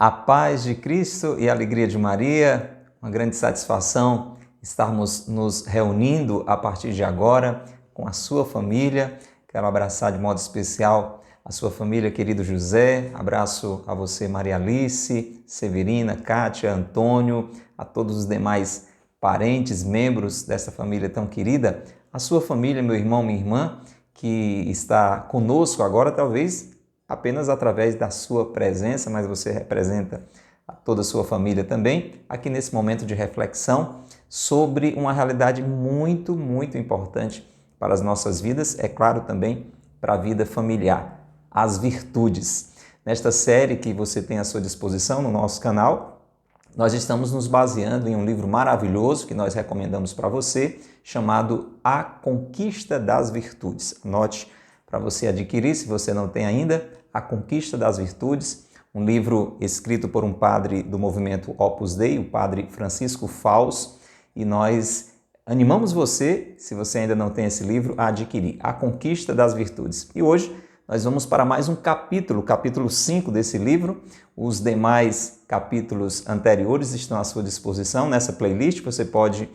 A paz de Cristo e a alegria de Maria, uma grande satisfação estarmos nos reunindo a partir de agora com a sua família. Quero abraçar de modo especial a sua família, querido José. Abraço a você, Maria Alice, Severina, Kátia, Antônio, a todos os demais parentes, membros dessa família tão querida. A sua família, meu irmão, minha irmã, que está conosco agora, talvez apenas através da sua presença, mas você representa a toda a sua família também, aqui nesse momento de reflexão sobre uma realidade muito, muito importante para as nossas vidas, é claro também para a vida familiar, as virtudes. Nesta série que você tem à sua disposição no nosso canal, nós estamos nos baseando em um livro maravilhoso que nós recomendamos para você, chamado A Conquista das Virtudes. Anote para você adquirir, se você não tem ainda, A Conquista das Virtudes, um livro escrito por um padre do movimento Opus Dei, o padre Francisco Faus, e nós animamos você, se você ainda não tem esse livro, a adquirir, A Conquista das Virtudes. E hoje nós vamos para mais um capítulo, capítulo 5 desse livro. Os demais capítulos anteriores estão à sua disposição nessa playlist, você pode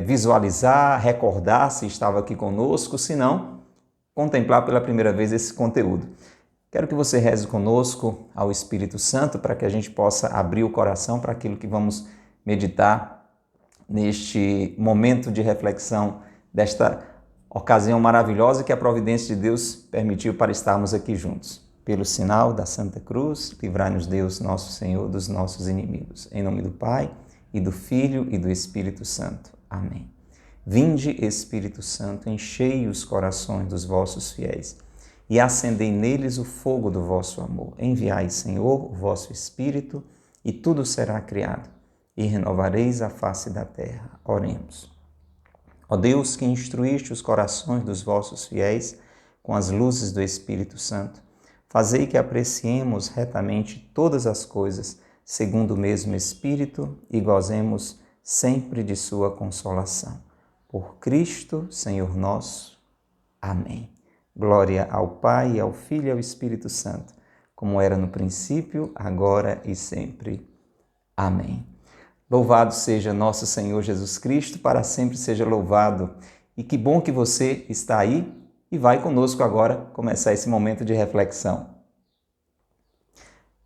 visualizar, recordar se estava aqui conosco, se não, contemplar pela primeira vez esse conteúdo. Quero que você reze conosco ao Espírito Santo para que a gente possa abrir o coração para aquilo que vamos meditar neste momento de reflexão desta ocasião maravilhosa que a providência de Deus permitiu para estarmos aqui juntos. Pelo sinal da Santa Cruz, livrai-nos Deus, nosso Senhor, dos nossos inimigos. Em nome do Pai, e do Filho e do Espírito Santo. Amém. Vinde, Espírito Santo, enchei os corações dos vossos fiéis e acendei neles o fogo do vosso amor. Enviai, Senhor, o vosso Espírito, e tudo será criado, e renovareis a face da terra. Oremos. Ó Deus, que instruíste os corações dos vossos fiéis com as luzes do Espírito Santo, fazei que apreciemos retamente todas as coisas, segundo o mesmo Espírito, e gozemos sempre de sua consolação. Por Cristo, Senhor nosso. Amém. Glória ao Pai, ao Filho e ao Espírito Santo, como era no princípio, agora e sempre. Amém. Louvado seja nosso Senhor Jesus Cristo, para sempre seja louvado. E que bom que você está aí e vai conosco agora começar esse momento de reflexão.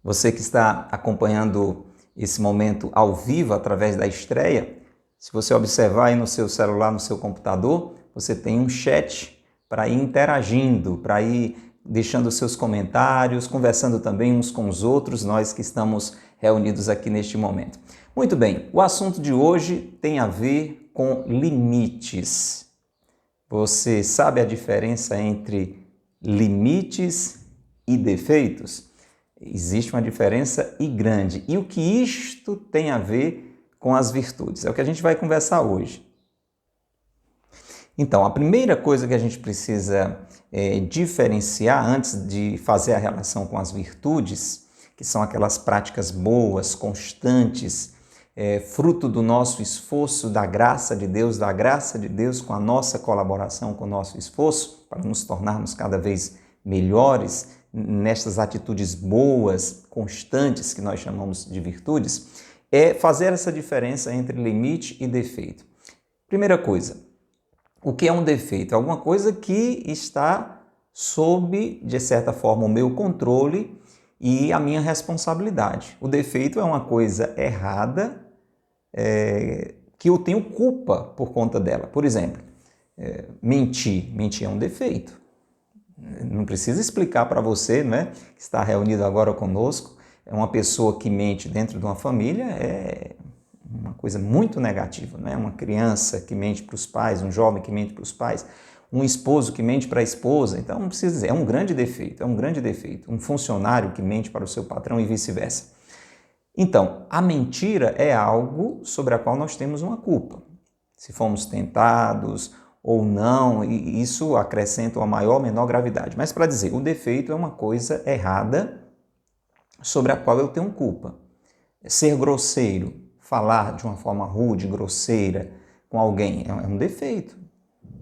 Você que está acompanhando esse momento ao vivo através da estreia, se você observar aí no seu celular, no seu computador, você tem um chat para ir interagindo, para ir deixando seus comentários, conversando também uns com os outros, nós que estamos reunidos aqui neste momento. Muito bem, o assunto de hoje tem a ver com limites. Você sabe a diferença entre limites e defeitos? Existe uma diferença e grande. E o que isto tem a ver com as virtudes? É o que a gente vai conversar hoje. Então, a primeira coisa que a gente precisa diferenciar antes de fazer a relação com as virtudes, que são aquelas práticas boas, constantes, fruto do nosso esforço, da graça de Deus com a nossa colaboração, com o nosso esforço, para nos tornarmos cada vez melhores nestas atitudes boas, constantes, que nós chamamos de virtudes, é fazer essa diferença entre limite e defeito. Primeira coisa, o que é um defeito? É alguma coisa que está sob, de certa forma, o meu controle e a minha responsabilidade. O defeito é uma coisa errada, que eu tenho culpa por conta dela. Por exemplo, mentir. Mentir é um defeito. Não precisa explicar para você, né, que está reunido agora conosco, uma pessoa que mente dentro de uma família é uma coisa muito negativa, né? Uma criança que mente para os pais, um jovem que mente para os pais, um esposo que mente para a esposa. Então, não precisa dizer, é um grande defeito. Um funcionário que mente para o seu patrão e vice-versa. Então, a mentira é algo sobre a qual nós temos uma culpa. Se fomos tentados ou não, e isso acrescenta uma maior ou menor gravidade. Mas para dizer, o defeito é uma coisa errada sobre a qual eu tenho culpa. Ser grosseiro, falar de uma forma rude, grosseira com alguém, é um defeito.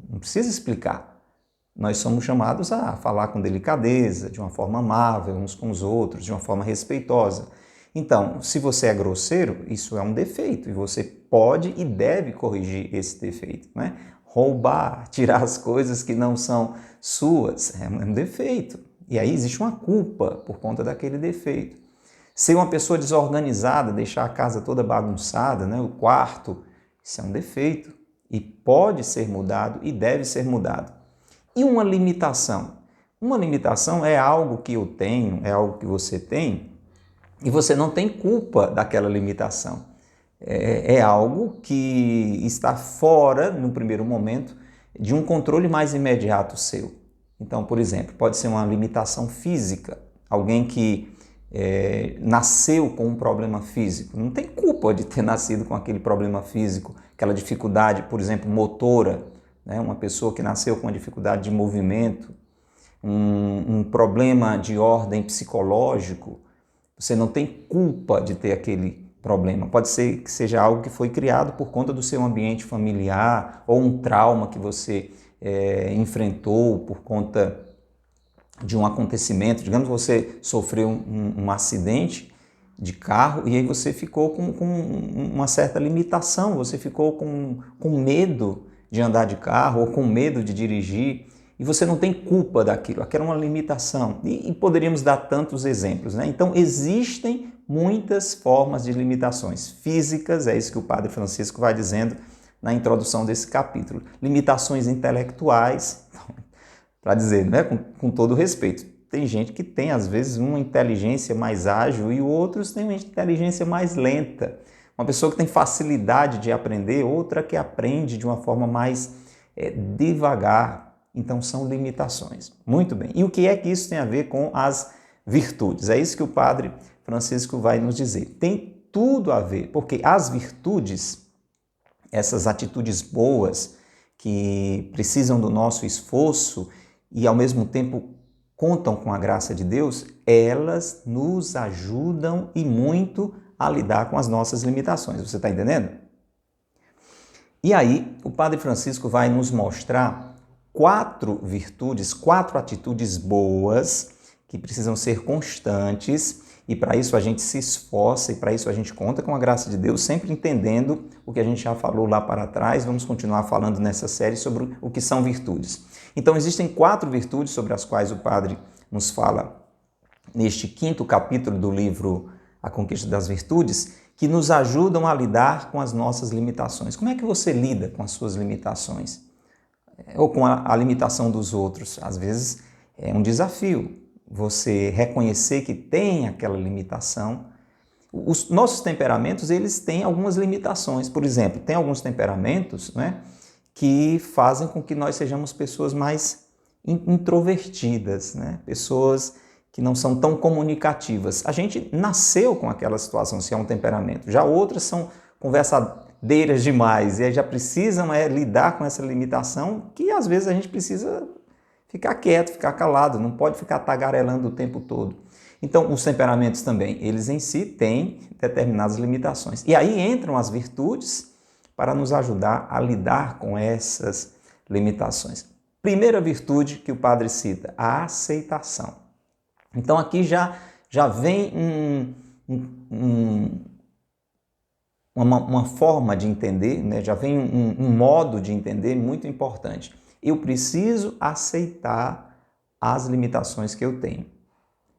Não precisa explicar. Nós somos chamados a falar com delicadeza, de uma forma amável uns com os outros, de uma forma respeitosa. Então, se você é grosseiro, isso é um defeito e você pode e deve corrigir esse defeito, né? Roubar, tirar as coisas que não são suas, é um defeito. E aí existe uma culpa por conta daquele defeito. Ser uma pessoa desorganizada, deixar a casa toda bagunçada, né? O quarto, isso é um defeito e pode ser mudado e deve ser mudado. E uma limitação? Uma limitação é algo que eu tenho, é algo que você tem, e você não tem culpa daquela limitação. É algo que está fora, no primeiro momento, de um controle mais imediato seu. Então, por exemplo, pode ser uma limitação física. Alguém que nasceu com um problema físico, não tem culpa de ter nascido com aquele problema físico, aquela dificuldade, por exemplo, motora, né? Uma pessoa que nasceu com uma dificuldade de movimento, um problema de ordem psicológico, você não tem culpa de ter aquele problema. Pode ser que seja algo que foi criado por conta do seu ambiente familiar ou um trauma que você enfrentou por conta de um acontecimento. Digamos que você sofreu um acidente de carro e aí você ficou com uma certa limitação, você ficou com medo de andar de carro ou com medo de dirigir. E você não tem culpa daquilo, aquela é uma limitação. E poderíamos dar tantos exemplos, né? Então, existem muitas formas de limitações físicas, é isso que o Padre Francisco vai dizendo na introdução desse capítulo. Limitações intelectuais, para dizer, né? Com todo respeito. Tem gente que tem, às vezes, uma inteligência mais ágil e outros têm uma inteligência mais lenta. Uma pessoa que tem facilidade de aprender, outra que aprende de uma forma mais devagar. Então, são limitações. Muito bem. E o que é que isso tem a ver com as virtudes? É isso que o Padre Francisco vai nos dizer. Tem tudo a ver, porque as virtudes, essas atitudes boas que precisam do nosso esforço e, ao mesmo tempo, contam com a graça de Deus, elas nos ajudam e muito a lidar com as nossas limitações. Você está entendendo? E aí, o Padre Francisco vai nos mostrar 4 virtudes, 4 atitudes boas que precisam ser constantes e para isso a gente se esforça e para isso a gente conta com a graça de Deus, sempre entendendo o que a gente já falou lá para trás. Vamos continuar falando nessa série sobre o que são virtudes. Então existem 4 virtudes sobre as quais o Padre nos fala neste 5º capítulo do livro A Conquista das Virtudes, que nos ajudam a lidar com as nossas limitações. Como é que você lida com as suas limitações? Ou com a limitação dos outros? Às vezes é um desafio você reconhecer que tem aquela limitação. Os nossos temperamentos, eles têm algumas limitações. Por exemplo, tem alguns temperamentos, né, que fazem com que nós sejamos pessoas mais introvertidas, né? Pessoas que não são tão comunicativas. A gente nasceu com aquela situação, se é um temperamento. Já outras são conversadeiras demais e aí já precisam lidar com essa limitação que às vezes a gente precisa ficar quieto, ficar calado, não pode ficar tagarelando o tempo todo. Então, os temperamentos também, eles em si têm determinadas limitações. E aí entram as virtudes para nos ajudar a lidar com essas limitações. Primeira virtude que o padre cita, a aceitação. Então, aqui já vem uma forma de entender, né? Já vem um modo de entender muito importante. Eu preciso aceitar as limitações que eu tenho.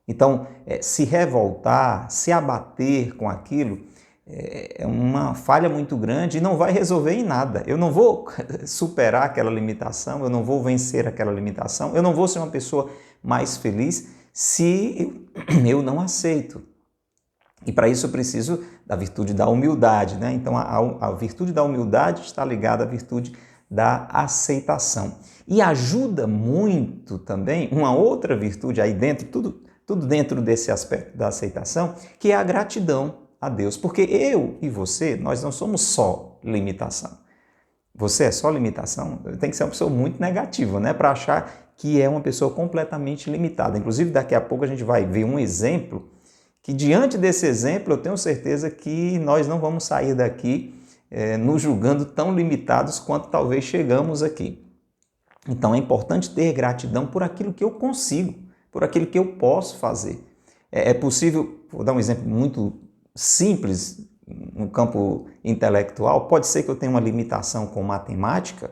Então, se revoltar, se abater com aquilo, é uma falha muito grande e não vai resolver em nada. Eu não vou superar aquela limitação, eu não vou vencer aquela limitação, eu não vou ser uma pessoa mais feliz se eu não aceito. E para isso eu preciso da virtude da humildade, né? Então, a virtude da humildade está ligada à virtude da aceitação. E ajuda muito também uma outra virtude aí dentro, tudo dentro desse aspecto da aceitação, que é a gratidão a Deus. Porque eu e você, nós não somos só limitação. Você é só limitação? Tem que ser uma pessoa muito negativa, né? Para achar que é uma pessoa completamente limitada. Inclusive, daqui a pouco a gente vai ver um exemplo que, diante desse exemplo, eu tenho certeza que nós não vamos sair daqui nos julgando tão limitados quanto talvez chegamos aqui. Então é importante ter gratidão por aquilo que eu consigo, por aquilo que eu posso fazer. É possível, vou dar um exemplo muito simples no campo intelectual, pode ser que eu tenha uma limitação com matemática.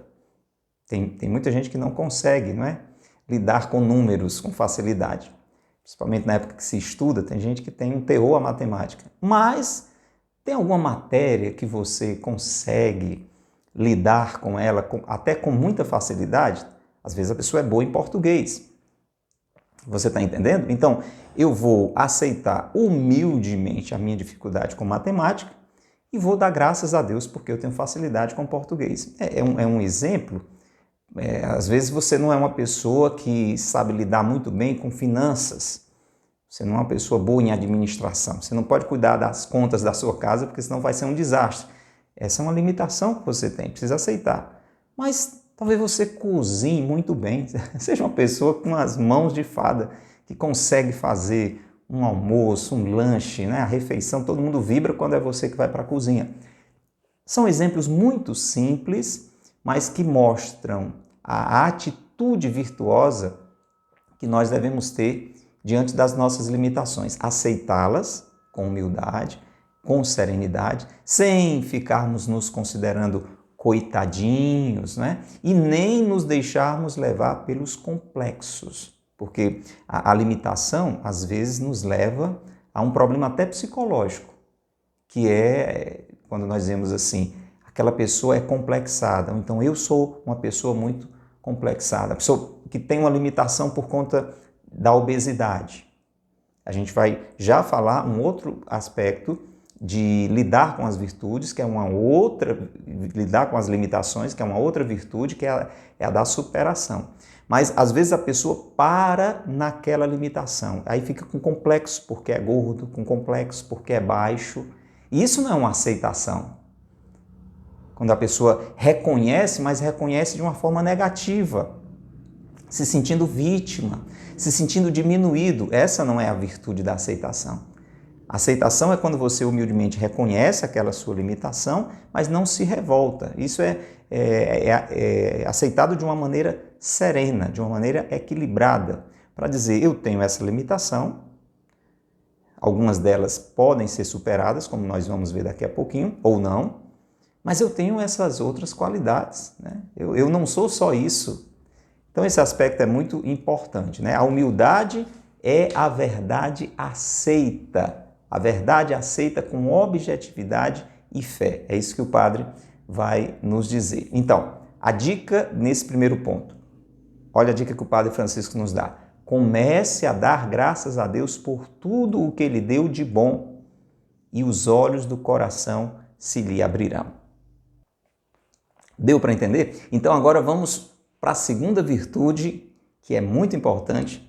Tem muita gente que não consegue, não é? Lidar com números com facilidade. Principalmente na época que se estuda, tem gente que tem um terror à matemática. Mas tem alguma matéria que você consegue lidar com ela até com muita facilidade? Às vezes a pessoa é boa em português. Você está entendendo? Então, eu vou aceitar humildemente a minha dificuldade com matemática e vou dar graças a Deus porque eu tenho facilidade com português. É um exemplo. Às vezes você não é uma pessoa que sabe lidar muito bem com finanças. Você não é uma pessoa boa em administração. Você não pode cuidar das contas da sua casa porque senão vai ser um desastre. Essa é uma limitação que você tem, precisa aceitar. Mas talvez você cozinhe muito bem, seja uma pessoa com as mãos de fada, que consegue fazer um almoço, um lanche, né? A refeição, todo mundo vibra quando é você que vai para a cozinha. São exemplos muito simples, mas que mostram a atitude virtuosa que nós devemos ter diante das nossas limitações. Aceitá-las com humildade, com serenidade, sem ficarmos nos considerando coitadinhos, né? E nem nos deixarmos levar pelos complexos, porque a limitação às vezes nos leva a um problema até psicológico, que é quando nós dizemos assim, aquela pessoa é complexada, então eu sou uma pessoa muito complexada, a pessoa que tem uma limitação por conta da obesidade. A gente vai já falar um outro aspecto de lidar com as virtudes, que é uma outra, lidar com as limitações, que é uma outra virtude, que é a da superação. Mas às vezes a pessoa para naquela limitação, aí fica com complexo porque é gordo, com complexo porque é baixo. E isso não é uma aceitação. Quando a pessoa reconhece, mas reconhece de uma forma negativa, se sentindo vítima, se sentindo diminuído, essa não é a virtude da aceitação. A aceitação é quando você humildemente reconhece aquela sua limitação, mas não se revolta. Isso é aceitado de uma maneira serena, de uma maneira equilibrada, para dizer, eu tenho essa limitação, algumas delas podem ser superadas, como nós vamos ver daqui a pouquinho, ou não, mas eu tenho essas outras qualidades, né? Eu não sou só isso. Então esse aspecto é muito importante, né? A humildade é a verdade aceita. A verdade aceita com objetividade e fé. É isso que o padre vai nos dizer. Então, a dica nesse primeiro ponto. Olha a dica que o padre Francisco nos dá. Comece a dar graças a Deus por tudo o que Ele deu de bom e os olhos do coração se lhe abrirão. Deu para entender? Então agora vamos para a segunda virtude, que é muito importante,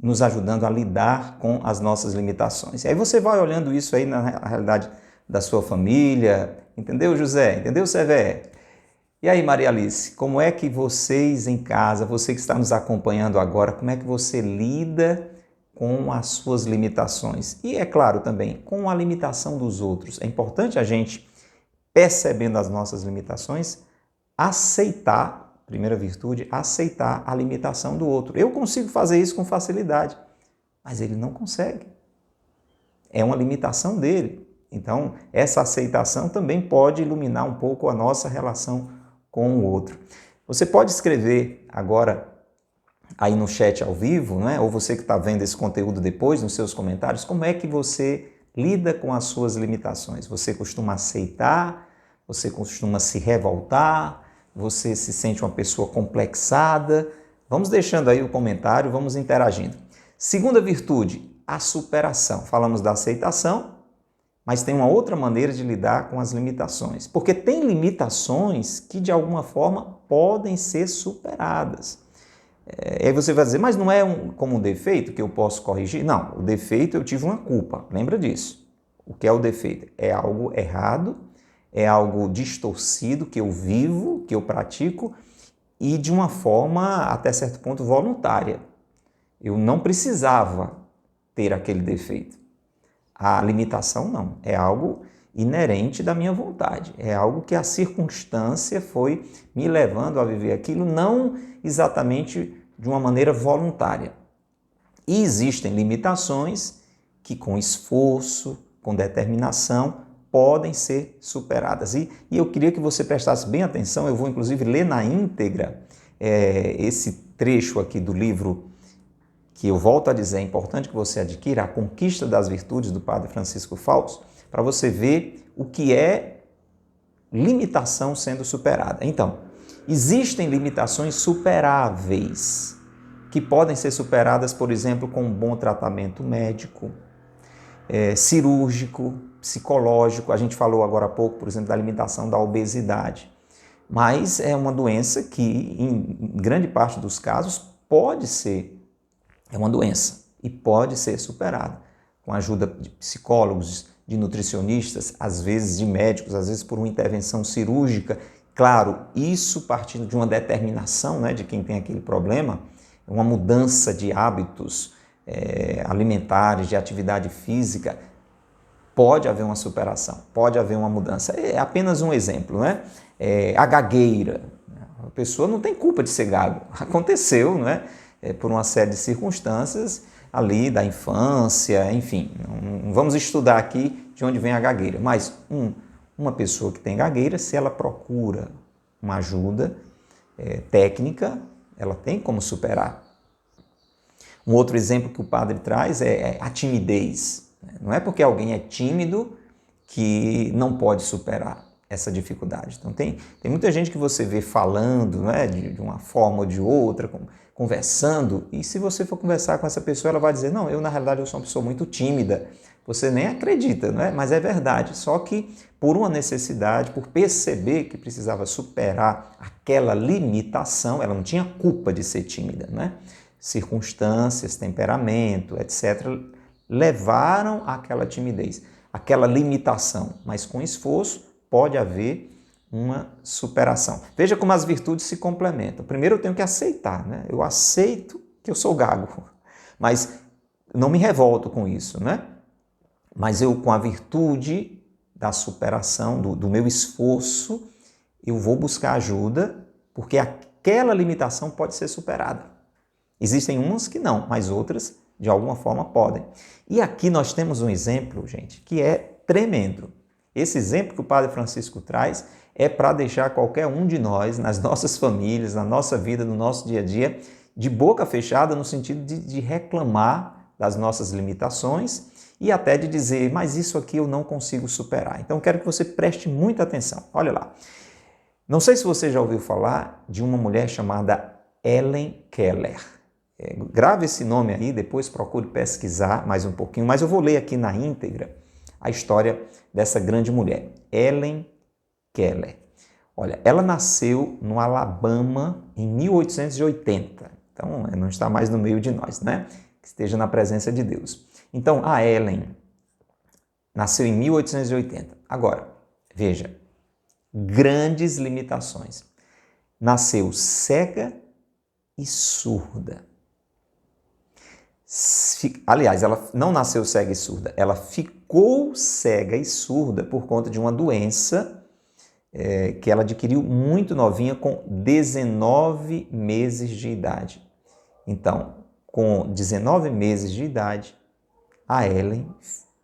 nos ajudando a lidar com as nossas limitações. E aí você vai olhando isso aí na realidade da sua família, entendeu, José? Entendeu, Severo? E aí, Maria Alice, como é que vocês em casa, você que está nos acompanhando agora, como é que você lida com as suas limitações? E é claro também, com a limitação dos outros. É importante a gente, percebendo as nossas limitações, aceitar, primeira virtude, aceitar a limitação do outro. Eu consigo fazer isso com facilidade, mas ele não consegue. É uma limitação dele. Então, essa aceitação também pode iluminar um pouco a nossa relação com o outro. Você pode escrever agora aí no chat ao vivo, né? Ou você que está vendo esse conteúdo depois, nos seus comentários, como é que você lida com as suas limitações? Você costuma aceitar? Você costuma se revoltar? Você se sente uma pessoa complexada? Vamos deixando aí o comentário, vamos interagindo. Segunda virtude, a superação. Falamos da aceitação, mas tem uma outra maneira de lidar com as limitações. Porque tem limitações que, de alguma forma, podem ser superadas. Aí você vai dizer, mas não é como um defeito que eu posso corrigir? Não, o defeito eu tive uma culpa, lembra disso. O que é o defeito? É algo errado, é algo distorcido que eu vivo, que eu pratico e de uma forma até certo ponto voluntária. Eu não precisava ter aquele defeito. A limitação não, é algo inerente da minha vontade, é algo que a circunstância foi me levando a viver aquilo, não exatamente de uma maneira voluntária. E existem limitações que com esforço, com determinação, podem ser superadas. E eu queria que você prestasse bem atenção, eu vou inclusive ler na íntegra esse trecho aqui do livro, que eu volto a dizer, é importante que você adquira, A Conquista das Virtudes, do Padre Francisco Fausto, para você ver o que é limitação sendo superada. Então, existem limitações superáveis, que podem ser superadas, por exemplo, com um bom tratamento médico, cirúrgico, psicológico. A gente falou agora há pouco, por exemplo, da limitação da obesidade. Mas é uma doença que, em grande parte dos casos, é uma doença e pode ser superada com a ajuda de psicólogos, de nutricionistas, às vezes de médicos, às vezes por uma intervenção cirúrgica. Claro, isso partindo de uma determinação, né, de quem tem aquele problema, uma mudança de hábitos alimentares, de atividade física, pode haver uma superação, pode haver uma mudança. É apenas um exemplo, né? A gagueira. A pessoa não tem culpa de ser gago. Aconteceu, né? Por uma série de circunstâncias ali da infância, enfim. Não vamos estudar aqui de onde vem a gagueira, mas uma pessoa que tem gagueira, se ela procura uma ajuda técnica, ela tem como superar. Um outro exemplo que o padre traz é a timidez. Não é porque alguém é tímido que não pode superar essa dificuldade. Então tem muita gente que você vê falando, né, de uma forma ou de outra, conversando, e se você for conversar com essa pessoa, ela vai dizer, não, eu na realidade eu sou uma pessoa muito tímida. Você nem acredita, não é? Mas é verdade. Só que por uma necessidade, por perceber que precisava superar aquela limitação, ela não tinha culpa de ser tímida, né? Circunstâncias, temperamento, etc., levaram àquela timidez, àquela limitação. Mas com esforço pode haver uma superação. Veja como as virtudes se complementam. Primeiro eu tenho que aceitar, né? Eu aceito que eu sou gago, mas não me revolto com isso, né? Mas eu, com a virtude da superação, do meu esforço, eu vou buscar ajuda, porque aquela limitação pode ser superada. Existem umas que não, mas outras, de alguma forma, podem. E aqui nós temos um exemplo, gente, que é tremendo. Esse exemplo que o Padre Francisco traz é para deixar qualquer um de nós, nas nossas famílias, na nossa vida, no nosso dia a dia, de boca fechada, no sentido de reclamar das nossas limitações e até de dizer, mas isso aqui eu não consigo superar. Então, quero que você preste muita atenção. Olha lá. Não sei se você já ouviu falar de uma mulher chamada Helen Keller. Grave esse nome aí, depois procure pesquisar mais um pouquinho, mas eu vou ler aqui na íntegra a história dessa grande mulher, Helen Keller. Olha, ela nasceu no Alabama em 1880, então não está mais no meio de nós, né? Que esteja na presença de Deus. Então, a Helen nasceu em 1880. Agora, veja, grandes limitações. Nasceu cega e surda. Aliás, ela não nasceu cega e surda, ela ficou cega e surda por conta de uma doença que ela adquiriu muito novinha, com 19 meses de idade. Então, com 19 meses de idade, a Helen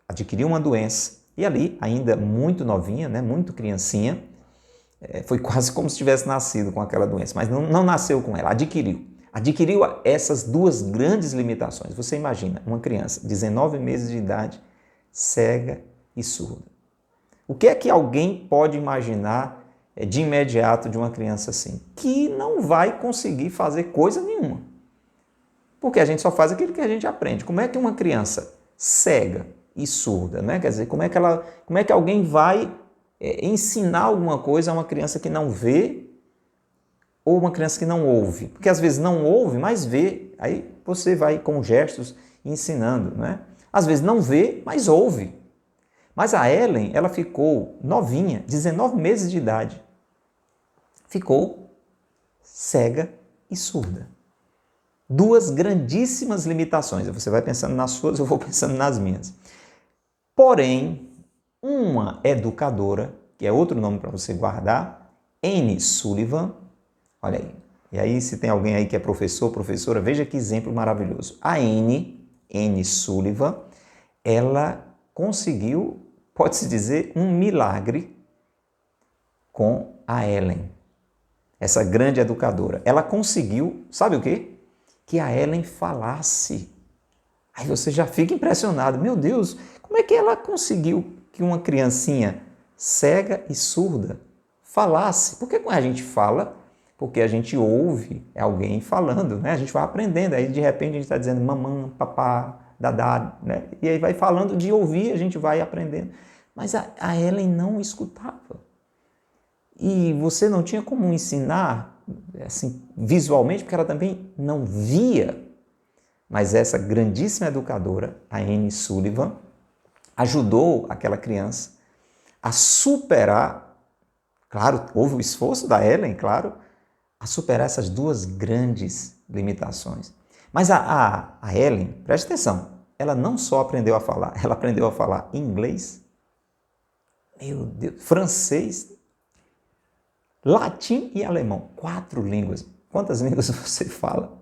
adquiriu uma doença e ali, ainda muito novinha, né, muito criancinha, foi quase como se tivesse nascido com aquela doença, mas não nasceu com ela, adquiriu essas duas grandes limitações. Você imagina uma criança, 19 meses de idade, cega e surda. O que é que alguém pode imaginar de imediato de uma criança assim? Que não vai conseguir fazer coisa nenhuma. Porque a gente só faz aquilo que a gente aprende. Como é que uma criança cega e surda, né? Quer dizer, como é que alguém vai ensinar alguma coisa a uma criança que não vê ou uma criança que não ouve? Porque às vezes não ouve, mas vê. Aí você vai com gestos ensinando, né? Às vezes não vê, mas ouve. Mas a Helen, ela ficou novinha, 19 meses de idade. Ficou cega e surda. Duas grandíssimas limitações. Você vai pensando nas suas, eu vou pensando nas minhas. Porém, uma educadora, que é outro nome para você guardar, Anne Sullivan, olha aí. E aí, se tem alguém aí que é professor, professora, veja que exemplo maravilhoso. A Anne Sullivan, ela conseguiu, pode-se dizer, um milagre com a Ellen, essa grande educadora. Ela conseguiu, sabe o quê? Que a Ellen falasse. Aí você já fica impressionado. Meu Deus, como é que ela conseguiu que uma criancinha cega e surda falasse? Porque quando a gente fala, porque a gente ouve alguém falando, né? A gente vai aprendendo. Aí de repente a gente está dizendo mamãe, papá, dadá, né? E aí vai falando de ouvir, a gente vai aprendendo. Mas a Ellen não escutava. E você não tinha como ensinar assim, visualmente, porque ela também não via. Mas essa grandíssima educadora, a Anne Sullivan, ajudou aquela criança a superar, claro, houve o esforço da Ellen, claro, a superar essas duas grandes limitações. Mas a Ellen, preste atenção, ela não só aprendeu a falar, ela aprendeu a falar inglês, meu Deus, francês, latim e alemão. 4 línguas. Quantas línguas você fala?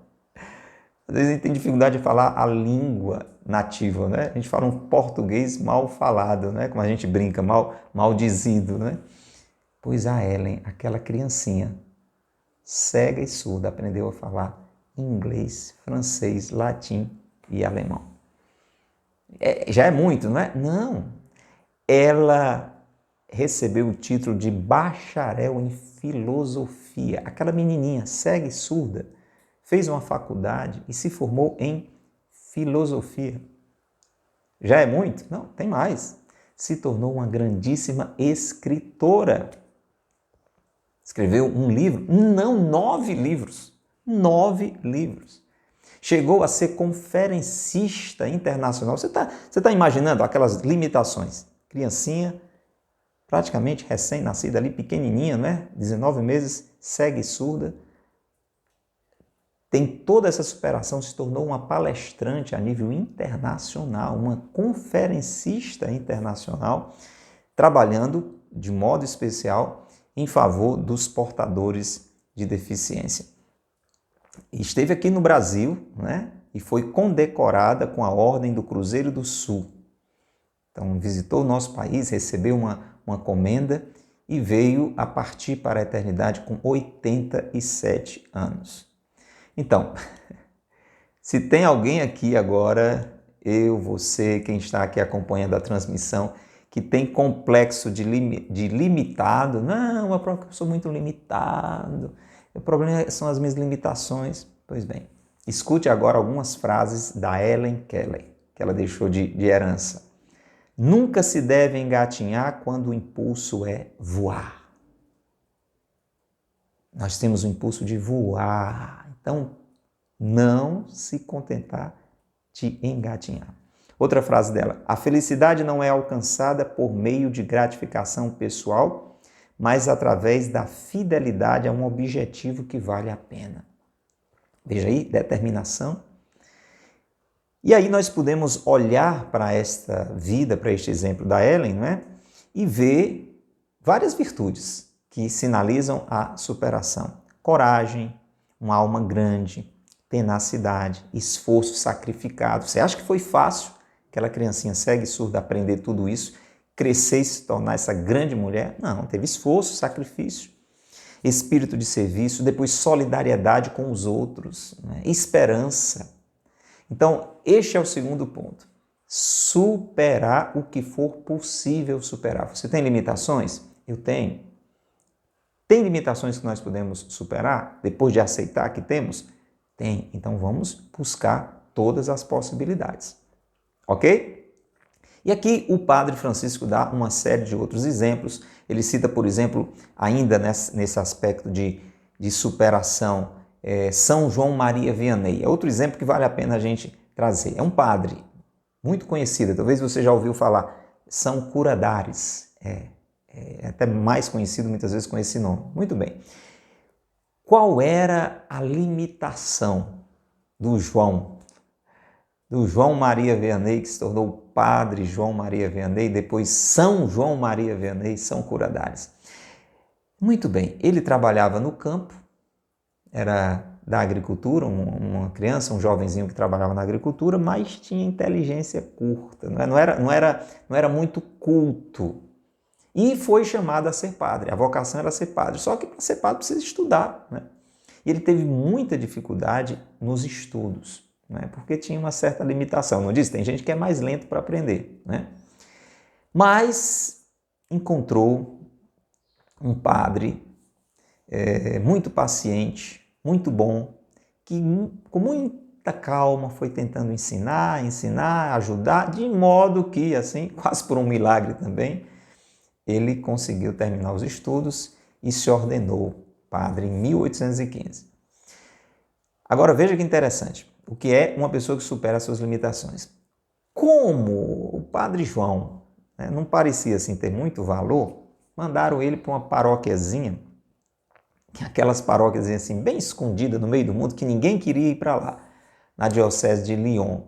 Às vezes a gente tem dificuldade de falar a língua nativa, né? A gente fala um português mal falado, né? Como a gente brinca, mal dizido, né? Pois a Ellen, aquela criancinha, cega e surda, aprendeu a falar inglês, francês, latim e alemão. Já é muito, não é? Não. Ela recebeu o título de bacharel em filosofia. Aquela menininha cega e surda fez uma faculdade e se formou em filosofia. Já é muito? Não, tem mais. Se tornou uma grandíssima escritora. Escreveu um livro, não 9 livros. 9 livros. Chegou a ser conferencista internacional. Você tá imaginando aquelas limitações? Criancinha, praticamente recém-nascida ali, pequenininha, né? 19 meses, cega e surda. Tem toda essa superação, se tornou uma palestrante a nível internacional, uma conferencista internacional, trabalhando de modo especial em favor dos portadores de deficiência. Esteve aqui no Brasil, né? E foi condecorada com a Ordem do Cruzeiro do Sul. Então, visitou o nosso país, recebeu uma comenda e veio a partir para a eternidade com 87 anos. Então, se tem alguém aqui agora, eu, você, quem está aqui acompanhando a transmissão, que tem complexo de limitado, não, é porque eu sou muito limitado, o problema são as minhas limitações. Pois bem, escute agora algumas frases da Helen Keller, que ela deixou de herança. Nunca se deve engatinhar quando o impulso é voar. Nós temos o impulso de voar. Então, não se contentar de engatinhar. Outra frase dela. A felicidade não é alcançada por meio de gratificação pessoal, mas através da fidelidade a um objetivo que vale a pena. Veja aí, determinação. E aí nós podemos olhar para esta vida, para este exemplo da Ellen, não é? E ver várias virtudes que sinalizam a superação. Coragem, uma alma grande, tenacidade, esforço sacrificado. Você acha que foi fácil aquela criancinha cega e surda aprender tudo isso, crescer e se tornar essa grande mulher? Não, teve esforço, sacrifício, espírito de serviço, depois solidariedade com os outros, né? Esperança. Então, este é o segundo ponto. Superar o que for possível superar. Você tem limitações? Eu tenho. Tem limitações que nós podemos superar depois de aceitar que temos? Tem. Então vamos buscar todas as possibilidades. Ok? E aqui o Padre Francisco dá uma série de outros exemplos. Ele cita, por exemplo, ainda nesse aspecto de superação, São João Maria Vianney. É outro exemplo que vale a pena a gente trazer. É um padre muito conhecido, talvez você já ouviu falar, São Curadares. É até mais conhecido muitas vezes com esse nome. Muito bem. Qual era a limitação do João Maria Vianney, que se tornou o Padre João Maria Vianney, depois São João Maria Vianney, São Curadares? Muito bem, ele trabalhava no campo, era da agricultura, uma criança, um jovenzinho que trabalhava na agricultura, mas tinha inteligência curta, não era muito culto. E foi chamado a ser padre, a vocação era ser padre, só que para ser padre precisa estudar, né? E ele teve muita dificuldade nos estudos, né? Porque tinha uma certa limitação, não disse? Tem gente que é mais lento para aprender, né? Mas encontrou um padre muito paciente, muito bom, que com muita calma foi tentando ensinar, ajudar, de modo que, assim, quase por um milagre também, ele conseguiu terminar os estudos e se ordenou padre em 1815. Agora veja que interessante, o que é uma pessoa que supera as suas limitações. Como o padre João, né, não parecia assim ter muito valor, mandaram ele para uma paróquiazinha, aquelas paróquias assim, bem escondidas no meio do mundo, que ninguém queria ir para lá, na diocese de Lyon,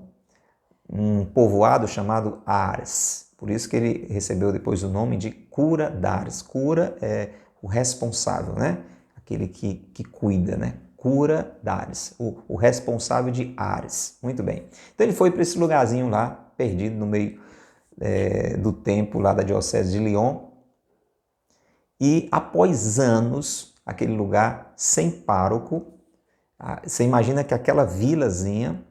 um povoado chamado Ars. Por isso que ele recebeu depois o nome de Cura d'Ars. Cura é o responsável, né? Aquele que cuida, né? Cura d'Ars, o responsável de Ars. Muito bem. Então ele foi para esse lugarzinho lá, perdido no meio do templo lá da diocese de Lyon. E após anos, aquele lugar sem pároco, você imagina que aquela vilazinha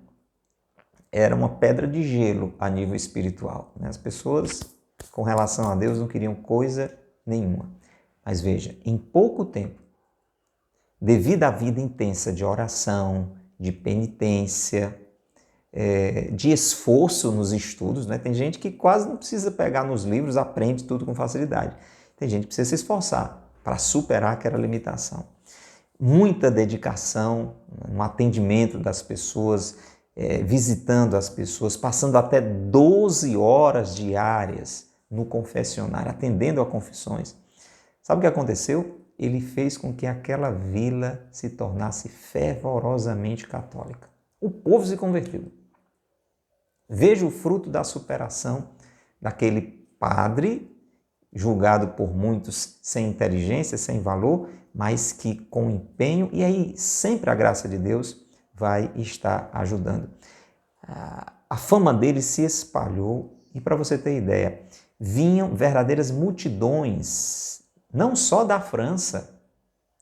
era uma pedra de gelo a nível espiritual, né? As pessoas, com relação a Deus, não queriam coisa nenhuma. Mas veja, em pouco tempo, devido à vida intensa de oração, de penitência, de esforço nos estudos, né? Tem gente que quase não precisa pegar nos livros, aprende tudo com facilidade. Tem gente que precisa se esforçar para superar aquela limitação. Muita dedicação no atendimento das pessoas, visitando as pessoas, passando até 12 horas diárias no confessionário, atendendo a confissões. Sabe o que aconteceu? Ele fez com que aquela vila se tornasse fervorosamente católica. O povo se converteu. Veja o fruto da superação daquele padre, julgado por muitos sem inteligência, sem valor, mas que com empenho, e aí sempre a graça de Deus vai estar ajudando. A fama dele se espalhou e, para você ter ideia, vinham verdadeiras multidões, não só da França,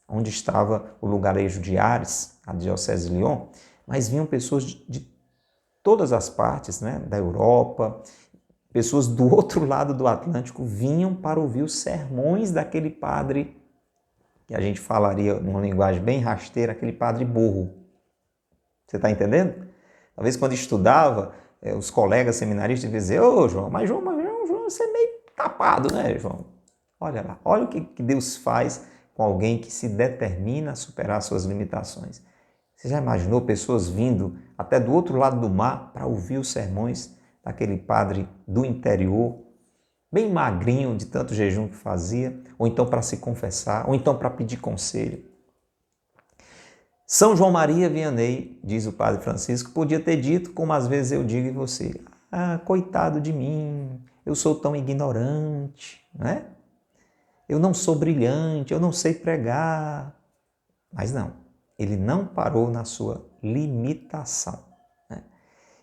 onde estava o lugarejo de Ars, a diocese de Lyon, mas vinham pessoas de todas as partes, né, da Europa, pessoas do outro lado do Atlântico vinham para ouvir os sermões daquele padre, que a gente falaria numa linguagem bem rasteira, aquele padre burro. Você está entendendo? Talvez quando estudava, os colegas seminaristas diziam: ô João, João, você é meio tapado, né, João? Olha lá, olha o que Deus faz com alguém que se determina a superar suas limitações. Você já imaginou pessoas vindo até do outro lado do mar para ouvir os sermões daquele padre do interior, bem magrinho de tanto jejum que fazia, ou então para se confessar, ou então para pedir conselho? São João Maria Vianney, diz o padre Francisco, podia ter dito, como às vezes eu digo em você: coitado de mim, eu sou tão ignorante, né? Eu não sou brilhante, eu não sei pregar. Mas não, ele não parou na sua limitação, né?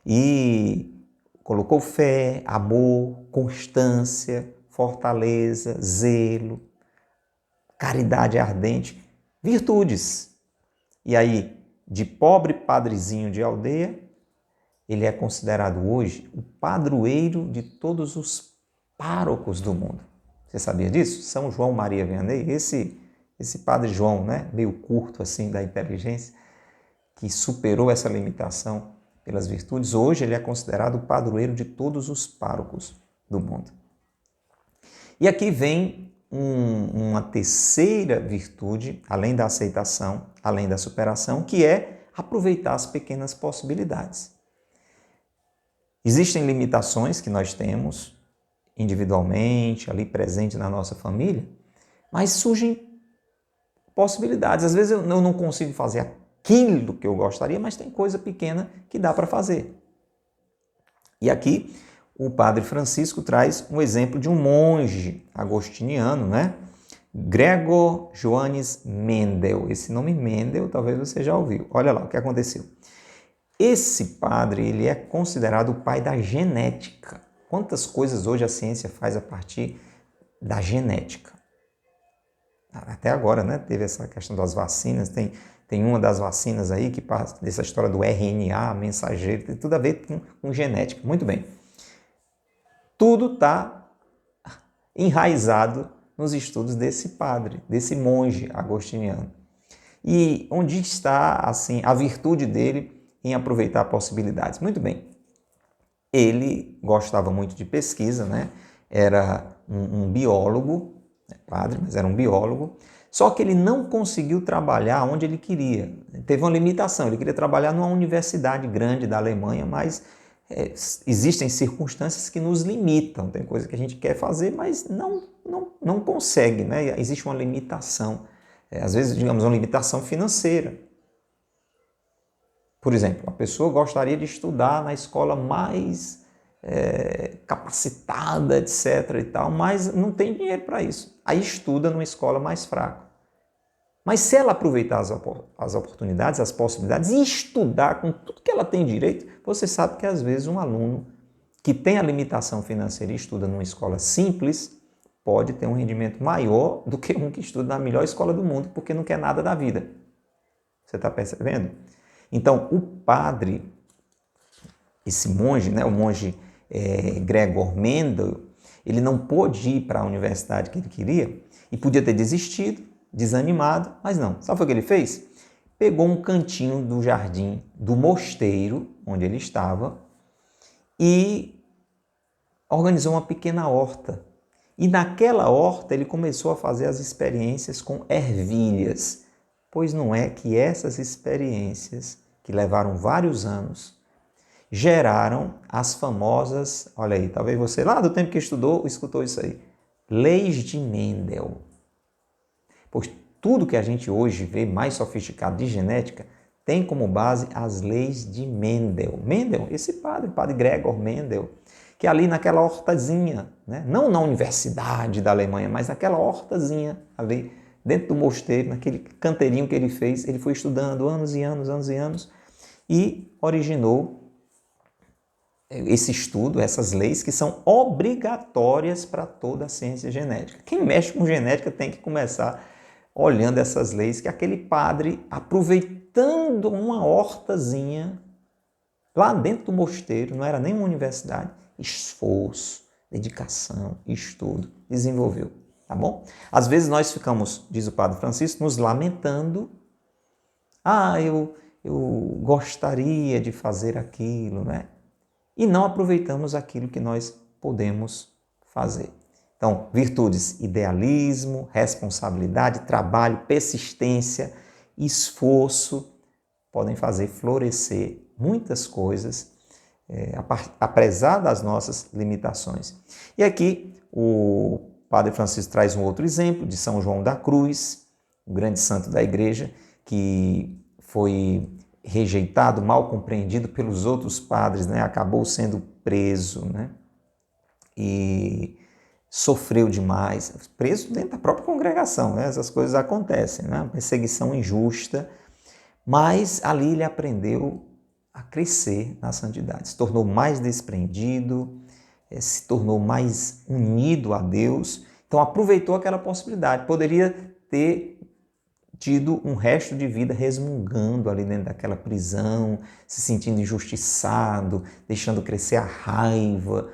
E colocou fé, amor, constância, fortaleza, zelo, caridade ardente, virtudes. E aí, de pobre padrezinho de aldeia, ele é considerado hoje o padroeiro de todos os párocos do mundo. Você sabia disso? São João Maria Vianney, esse padre João, né, meio curto assim da inteligência, que superou essa limitação pelas virtudes, hoje ele é considerado o padroeiro de todos os párocos do mundo. E aqui vem uma terceira virtude, além da aceitação, além da superação, que é aproveitar as pequenas possibilidades. Existem limitações que nós temos individualmente, ali presente na nossa família, mas surgem possibilidades. Às vezes eu não consigo fazer aquilo que eu gostaria, mas tem coisa pequena que dá para fazer. E aqui o padre Francisco traz um exemplo de um monge agostiniano, né, Gregor Johannes Mendel. Esse nome Mendel talvez você já ouviu. Olha lá o que aconteceu. Esse padre, ele é considerado o pai da genética. Quantas coisas hoje a ciência faz a partir da genética? Até agora, né? Teve essa questão das vacinas, tem uma das vacinas aí que passa dessa história do RNA, mensageiro, tem tudo a ver com genética. Muito bem. Tudo está enraizado nos estudos desse padre, desse monge agostiniano. E onde está, assim, a virtude dele em aproveitar possibilidades? Muito bem. Ele gostava muito de pesquisa, né? Era um biólogo, padre, mas era um biólogo, só que ele não conseguiu trabalhar onde ele queria. Teve uma limitação, ele queria trabalhar numa universidade grande da Alemanha, mas existem circunstâncias que nos limitam. Tem coisa que a gente quer fazer, mas não consegue, né? Existe uma limitação. Às vezes, digamos, uma limitação financeira. Por exemplo, a pessoa gostaria de estudar na escola mais capacitada, etc. e tal, mas não tem dinheiro para isso. Aí estuda numa escola mais fraca. Mas se ela aproveitar as oportunidades, as possibilidades e estudar com tudo que ela tem direito, você sabe que às vezes um aluno que tem a limitação financeira e estuda numa escola simples pode ter um rendimento maior do que um que estuda na melhor escola do mundo porque não quer nada da vida. Você está percebendo? Então, o padre, esse monge, né, o monge Gregor Mendel, ele não pôde ir para a universidade que ele queria e podia ter desistido, desanimado, mas não. Sabe o que ele fez? Pegou um cantinho do jardim do mosteiro, onde ele estava, e organizou uma pequena horta. E naquela horta ele começou a fazer as experiências com ervilhas, pois não é que essas experiências, que levaram vários anos, geraram as famosas, olha aí, talvez você lá do tempo que estudou, escutou isso aí, leis de Mendel. Pois tudo que a gente hoje vê mais sofisticado de genética tem como base as leis de Mendel. Mendel, esse padre Gregor Mendel, que ali naquela hortazinha, né? Não na universidade da Alemanha, mas naquela hortazinha ali, dentro do mosteiro, naquele canteirinho que ele fez, ele foi estudando anos e anos, anos e anos, e originou esse estudo, essas leis que são obrigatórias para toda a ciência genética. Quem mexe com genética tem que começar olhando essas leis que aquele padre, aproveitando uma hortazinha lá dentro do mosteiro, não era nem uma universidade, esforço, dedicação, estudo, desenvolveu, tá bom? Às vezes nós ficamos, diz o padre Francisco, nos lamentando, eu gostaria de fazer aquilo, né? E não aproveitamos aquilo que nós podemos fazer. Então, virtudes, idealismo, responsabilidade, trabalho, persistência, esforço, podem fazer florescer muitas coisas, apesar das nossas limitações. E aqui o Padre Francisco traz um outro exemplo de São João da Cruz, o grande santo da igreja, que foi rejeitado, mal compreendido pelos outros padres, né? Acabou sendo preso, né? E sofreu demais, preso dentro da própria congregação, né? Essas coisas acontecem, né? Perseguição injusta, mas ali ele aprendeu a crescer na santidade, se tornou mais desprendido, se tornou mais unido a Deus, então aproveitou aquela possibilidade, poderia ter tido um resto de vida resmungando ali dentro daquela prisão, se sentindo injustiçado, deixando crescer a raiva,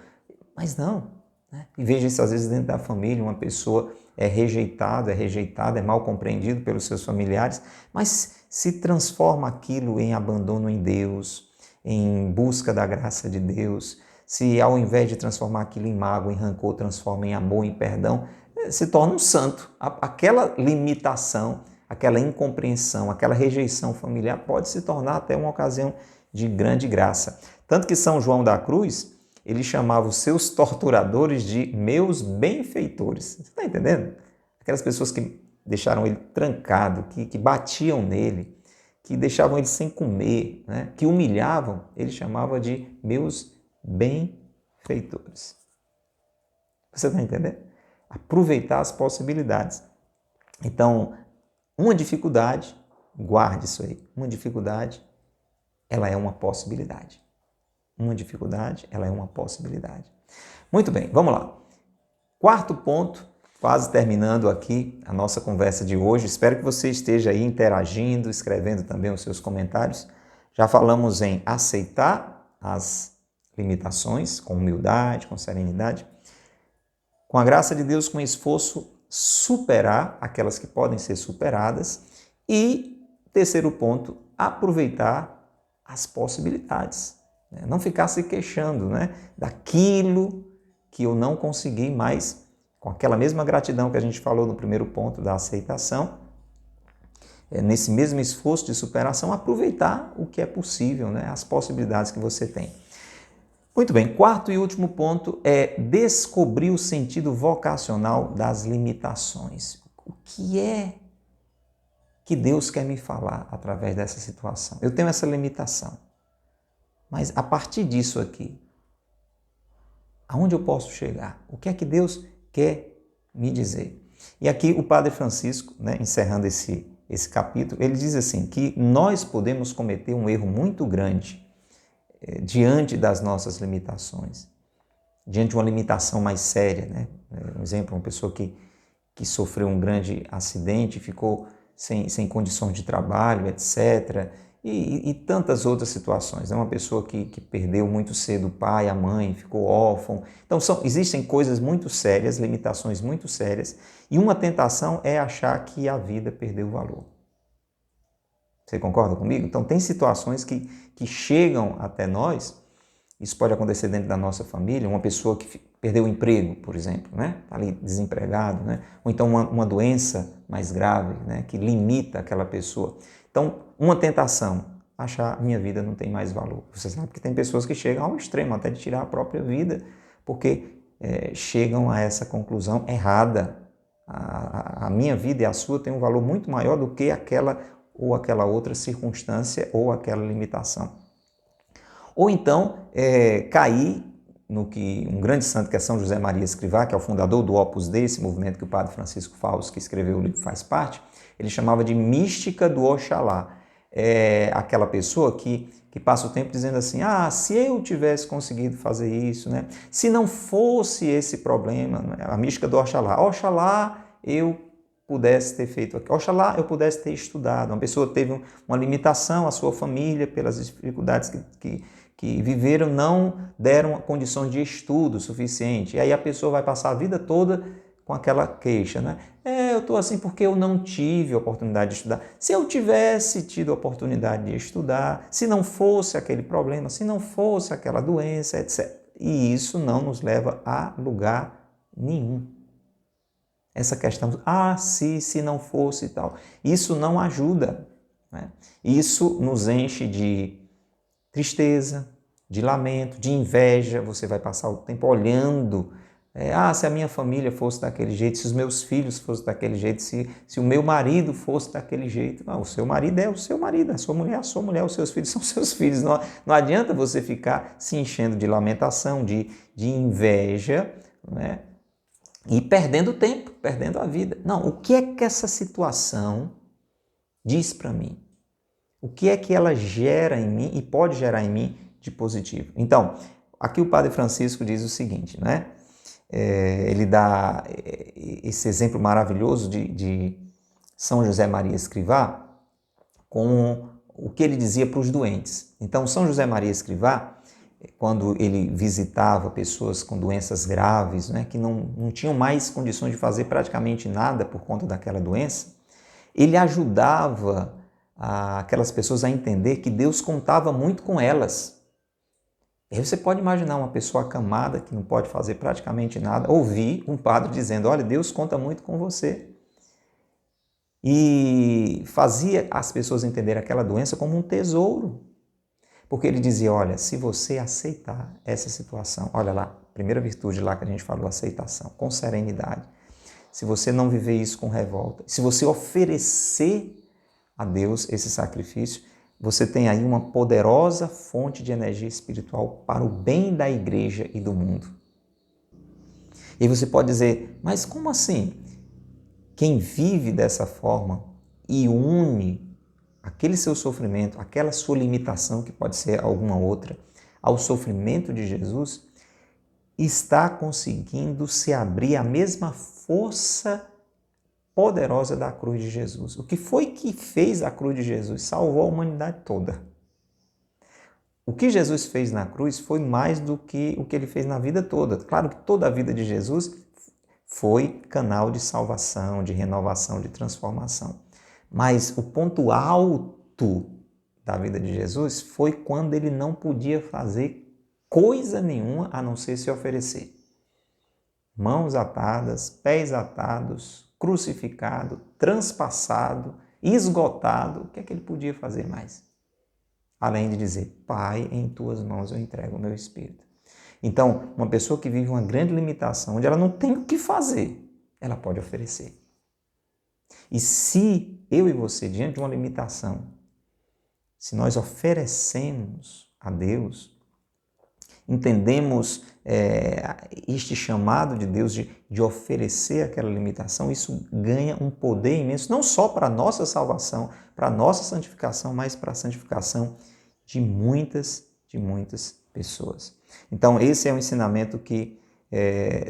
mas não, né? E veja isso às vezes dentro da família, uma pessoa é rejeitada, é mal compreendido pelos seus familiares, mas se transforma aquilo em abandono em Deus, em busca da graça de Deus, se ao invés de transformar aquilo em mágoa, em rancor, transforma em amor, em perdão, se torna um santo. Aquela limitação, aquela incompreensão, aquela rejeição familiar pode se tornar até uma ocasião de grande graça. Tanto que São João da Cruz, ele chamava os seus torturadores de meus benfeitores. Você está entendendo? Aquelas pessoas que deixaram ele trancado, que batiam nele, que deixavam ele sem comer, né? Que humilhavam, ele chamava de meus benfeitores. Você está entendendo? Aproveitar as possibilidades. Então, uma dificuldade, guarde isso aí, uma dificuldade, ela é uma possibilidade. Uma dificuldade, ela é uma possibilidade. Muito bem, vamos lá. Quarto ponto, quase terminando aqui a nossa conversa de hoje. Espero que você esteja aí interagindo, escrevendo também os seus comentários. Já falamos em aceitar as limitações com humildade, com serenidade. Com a graça de Deus, com esforço, superar aquelas que podem ser superadas. E, terceiro ponto, aproveitar as possibilidades. Não ficar se queixando, daquilo que eu não consegui, mas com aquela mesma gratidão que a gente falou no primeiro ponto da aceitação, nesse mesmo esforço de superação, aproveitar o que é possível, as possibilidades que você tem. Muito bem, quarto e último ponto é descobrir o sentido vocacional das limitações. O que é que Deus quer me falar através dessa situação? Eu tenho essa limitação, mas a partir disso aqui, aonde eu posso chegar? O que é que Deus quer me dizer? E aqui o Padre Francisco, encerrando esse capítulo, ele diz assim, que nós podemos cometer um erro muito grande diante das nossas limitações, diante de uma limitação mais séria. Um exemplo, uma pessoa que sofreu um grande acidente, ficou sem condições de trabalho, etc., e tantas outras situações. Uma pessoa que perdeu muito cedo o pai, a mãe, ficou órfão. Então, existem coisas muito sérias, limitações muito sérias, e uma tentação é achar que a vida perdeu valor. Você concorda comigo? Então, tem situações que chegam até nós, isso pode acontecer dentro da nossa família, uma pessoa que perdeu o emprego, por exemplo, está ali desempregado, ou então uma doença mais grave, que limita aquela pessoa. Então, uma tentação, achar minha vida não tem mais valor. Você sabe que tem pessoas que chegam ao extremo até de tirar a própria vida, porque chegam a essa conclusão errada. A minha vida e a sua têm um valor muito maior do que aquela outra circunstância ou aquela limitação. Ou então, cair no que um grande santo, que é São José Maria Escrivá, que é o fundador do Opus Dei, esse movimento que o padre Francisco Fausto, que escreveu o livro, faz parte, ele chamava de mística do Oxalá. É aquela pessoa que passa o tempo dizendo assim, se eu tivesse conseguido fazer isso, se não fosse esse problema, a mística do Oxalá eu pudesse ter feito aquilo, oxalá eu pudesse ter estudado. Uma pessoa teve uma limitação, a sua família, pelas dificuldades que viveram, não deram condições de estudo suficiente. E aí a pessoa vai passar a vida toda com aquela queixa, eu estou assim porque eu não tive a oportunidade de estudar. Se eu tivesse tido a oportunidade de estudar, se não fosse aquele problema, se não fosse aquela doença, etc. E isso não nos leva a lugar nenhum. Essa questão, se não fosse e tal, isso não ajuda. Isso nos enche de tristeza, de lamento, de inveja. Você vai passar o tempo olhando, se a minha família fosse daquele jeito, se os meus filhos fossem daquele jeito, se o meu marido fosse daquele jeito. Não, o seu marido é o seu marido, a sua mulher é a sua mulher, os seus filhos são seus filhos. Não adianta você ficar se enchendo de lamentação, de inveja, e perdendo tempo, perdendo a vida. Não, o que é que essa situação diz para mim? O que é que ela gera em mim e pode gerar em mim de positivo? Então, aqui o Padre Francisco diz o seguinte, ele dá esse exemplo maravilhoso de São José Maria Escrivá com o que ele dizia para os doentes. Então, São José Maria Escrivá, quando ele visitava pessoas com doenças graves, que não tinham mais condições de fazer praticamente nada por conta daquela doença, ele ajudava aquelas pessoas a entender que Deus contava muito com elas. E aí você pode imaginar uma pessoa acamada que não pode fazer praticamente nada, ouvir um padre dizendo, olha, Deus conta muito com você. E fazia as pessoas entenderem aquela doença como um tesouro. Porque ele dizia, olha, se você aceitar essa situação, olha lá, primeira virtude lá que a gente falou, aceitação, com serenidade. Se você não viver isso com revolta, se você oferecer a Deus esse sacrifício, você tem aí uma poderosa fonte de energia espiritual para o bem da igreja e do mundo. E você pode dizer, mas como assim? quem vive dessa forma e une aquele seu sofrimento, aquela sua limitação, que pode ser alguma outra, ao sofrimento de Jesus, está conseguindo se abrir à mesma força poderosa da cruz de Jesus. O que foi que fez a cruz de Jesus? Salvou a humanidade toda. O que Jesus fez na cruz foi mais do que o que ele fez na vida toda. Claro que toda a vida de Jesus foi canal de salvação, de renovação, de transformação. Mas o ponto alto da vida de Jesus foi quando ele não podia fazer coisa nenhuma a não ser se oferecer. Mãos atadas, pés atados, crucificado, transpassado, esgotado. O que é que ele podia fazer mais? Além de dizer, Pai, em tuas mãos eu entrego o meu espírito. Então, uma pessoa que vive uma grande limitação, onde ela não tem o que fazer, ela pode oferecer. E se eu e você, diante de uma limitação, se nós oferecemos a Deus, entendemos este chamado de Deus de oferecer aquela limitação, isso ganha um poder imenso, não só para a nossa salvação, para a nossa santificação, mas para a santificação de muitas pessoas. Então, esse é um ensinamento que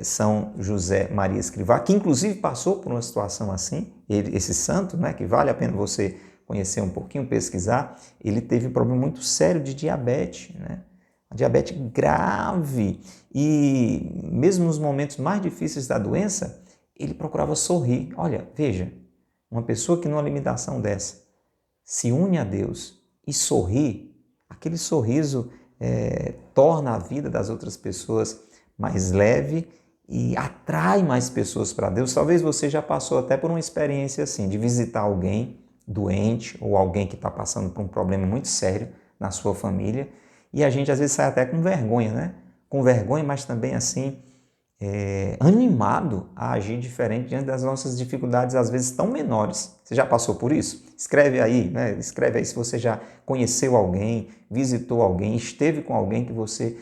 São José Maria Escrivá, que inclusive passou por uma situação assim, esse santo, né, que vale a pena você conhecer um pouquinho, pesquisar, ele teve um problema muito sério de diabetes, né? A diabetes grave, e mesmo nos momentos mais difíceis da doença, ele procurava sorrir. Olha, veja, uma pessoa que numa limitação dessa se une a Deus e sorri, aquele sorriso torna a vida das outras pessoas mais leve e atrai mais pessoas para Deus. Talvez você já passou até por uma experiência assim, de visitar alguém doente ou alguém que está passando por um problema muito sério na sua família, e a gente às vezes sai até com vergonha, né? Com vergonha, mas também assim, animado a agir diferente diante das nossas dificuldades, às vezes tão menores. Você já passou por isso? Escreve aí, né? Escreve aí se você já conheceu alguém, visitou alguém, esteve com alguém que você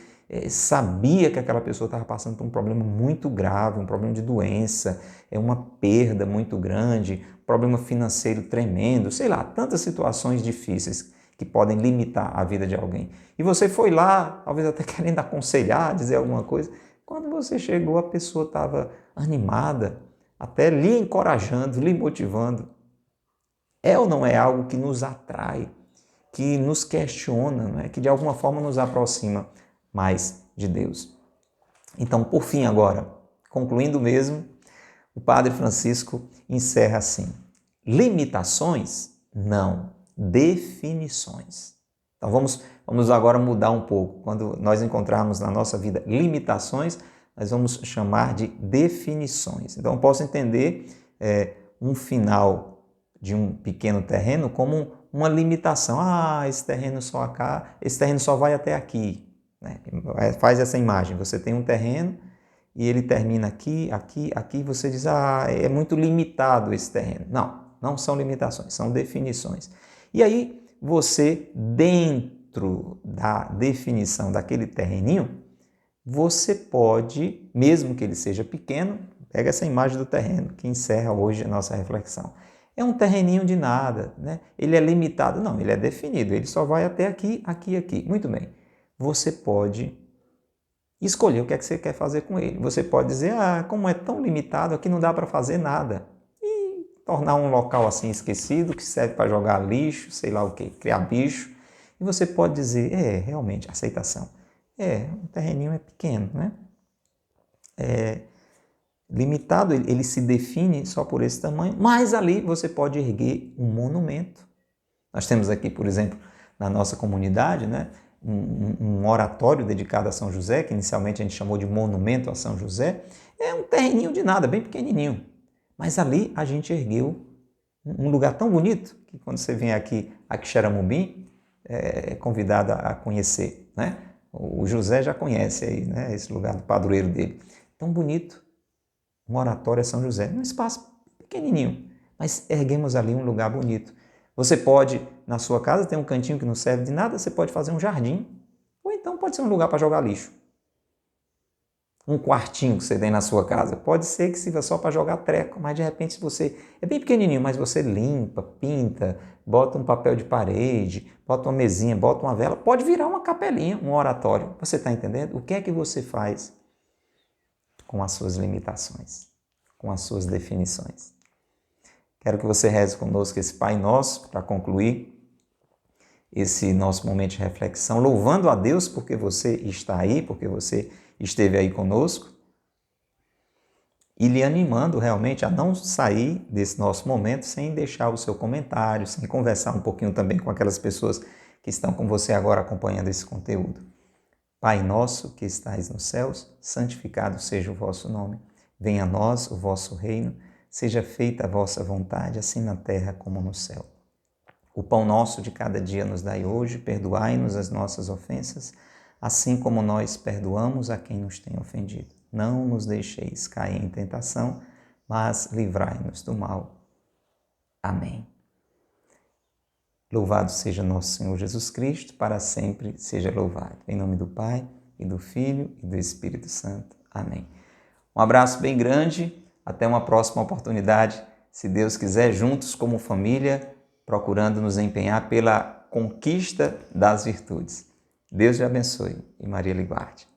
sabia que aquela pessoa estava passando por um problema muito grave, um problema de doença, uma perda muito grande, um problema financeiro tremendo, sei lá, tantas situações difíceis que podem limitar a vida de alguém. E você foi lá, talvez até querendo aconselhar, dizer alguma coisa. Quando você chegou, a pessoa estava animada, até lhe encorajando, lhe motivando. É ou não é algo que nos atrai, que nos questiona, não é? Que de alguma forma nos aproxima mais de Deus? Então, por fim agora, concluindo mesmo, o Padre Francisco encerra assim: limitações? Não. Definições. Então vamos agora mudar um pouco. Quando nós encontrarmos na nossa vida limitações, nós vamos chamar de definições. Então eu posso entender um final de um pequeno terreno como uma limitação. Esse terreno só vai até aqui, né? Faz essa imagem, você tem um terreno e ele termina aqui, aqui, aqui, você diz, é muito limitado esse terreno. Não são limitações, são definições. E aí você, dentro da definição daquele terreninho, você pode, mesmo que ele seja pequeno, pega essa imagem do terreno que encerra hoje a nossa reflexão. É um terreninho de nada, né? Ele é limitado? Não, ele é definido, ele só vai até aqui, aqui, aqui. Muito bem, você pode escolher o que é que você quer fazer com ele. Você pode dizer, como é tão limitado, aqui não dá para fazer nada. Tornar um local assim esquecido, que serve para jogar lixo, sei lá o que, criar bicho. E você pode dizer, realmente, aceitação. O terreninho é pequeno, né? Limitado, ele se define só por esse tamanho, mas ali você pode erguer um monumento. Nós temos aqui, por exemplo, na nossa comunidade, né, um oratório dedicado a São José, que inicialmente a gente chamou de Monumento a São José. É um terreninho de nada, bem pequenininho. Mas ali a gente ergueu um lugar tão bonito que quando você vem aqui a Quixeramobim, é convidado a conhecer, né? O José já conhece aí, né, esse lugar do padroeiro dele. Tão bonito, um oratório a São José, num espaço pequenininho, mas erguemos ali um lugar bonito. Você pode, na sua casa, ter um cantinho que não serve de nada, você pode fazer um jardim, ou então pode ser um lugar para jogar lixo. um quartinho que você tem na sua casa. Pode ser que sirva só para jogar treco, mas de repente você é bem pequenininho, mas você limpa, pinta, bota um papel de parede, bota uma mesinha, bota uma vela, pode virar uma capelinha, um oratório. Você está entendendo? O que é que você faz com as suas limitações, com as suas definições? Quero que você reze conosco esse Pai Nosso para concluir esse nosso momento de reflexão, louvando a Deus porque você está aí, porque você esteve aí conosco, e lhe animando realmente a não sair desse nosso momento sem deixar o seu comentário, sem conversar um pouquinho também com aquelas pessoas que estão com você agora acompanhando esse conteúdo. Pai nosso que estais nos céus, santificado seja o vosso nome. Venha a nós o vosso reino, seja feita a vossa vontade, assim na terra como no céu. O pão nosso de cada dia nos dai hoje, perdoai-nos as nossas ofensas, assim como nós perdoamos a quem nos tem ofendido. Não nos deixeis cair em tentação, mas livrai-nos do mal. Amém. Louvado seja nosso Senhor Jesus Cristo, para sempre seja louvado. Em nome do Pai, e do Filho, e do Espírito Santo. Amém. Um abraço bem grande, até uma próxima oportunidade, se Deus quiser, juntos como família, procurando nos empenhar pela conquista das virtudes. Deus te abençoe e Maria lhe guarde.